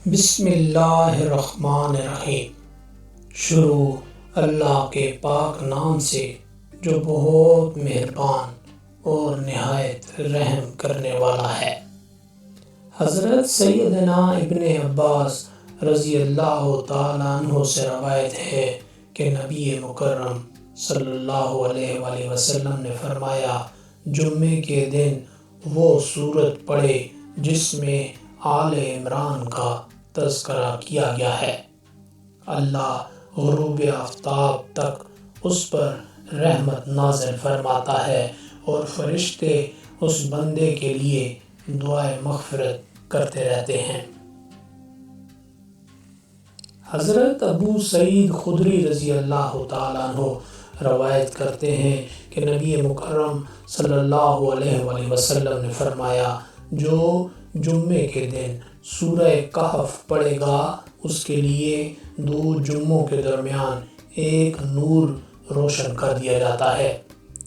بسم اللہ الرحمن الرحیم۔ شروع اللہ کے پاک نام سے جو بہت مہربان اور نہایت رحم کرنے والا ہے۔ حضرت سیدنا ابن عباس رضی اللہ تعالیٰ عنہ سے روایت ہے کہ نبی مکرم صلی اللہ علیہ وآلہ وسلم نے فرمایا، جمعے کے دن وہ سورت پڑھے جس میں آل عمران کا تذکرہ کیا گیا ہے، اللہ غروب آفتاب تک اس پر رحمت نازل فرماتا ہے اور فرشتے اس بندے کے لیے دعائے مغفرت کرتے رہتے ہیں۔ حضرت ابو سعید خدری رضی اللہ تعالیٰ عنہ روایت کرتے ہیں کہ نبی مکرم صلی اللہ علیہ وآلہ وسلم نے فرمایا، جو جمعے کے دن سورہ کہف پڑھے گا اس کے لیے 2 جمعوں کے درمیان ایک نور روشن کر دیا جاتا ہے،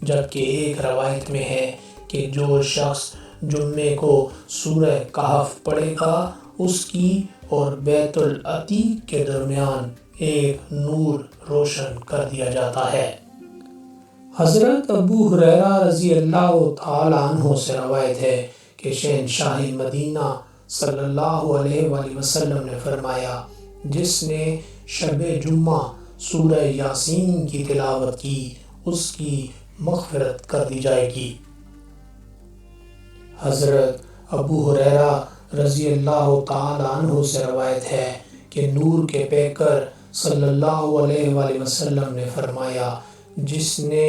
جبکہ ایک روایت میں ہے کہ جو شخص جمعے کو سورہ کہف پڑھے گا اس کی اور بیت العتیق کے درمیان ایک نور روشن کر دیا جاتا ہے۔ حضرت ابو ہریرہ رضی اللہ تعالیٰ عنہ سے روایت ہے کہ شہنشاہ مدینہ صلی اللہ علیہ وآلہ وسلم نے فرمایا، جس نے شب جمعہ سورہ یاسین کی تلاوت کی اس کی مغفرت کر دی جائے گی۔ حضرت ابو ہریرہ رضی اللہ تعالیٰ عنہ سے روایت ہے کہ نور کے پیکر صلی اللہ علیہ وآلہ وسلم نے فرمایا، جس نے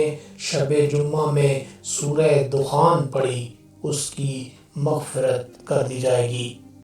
شب جمعہ میں سورہ دخان پڑھی اس کی مغفرت کر دی جائے گی۔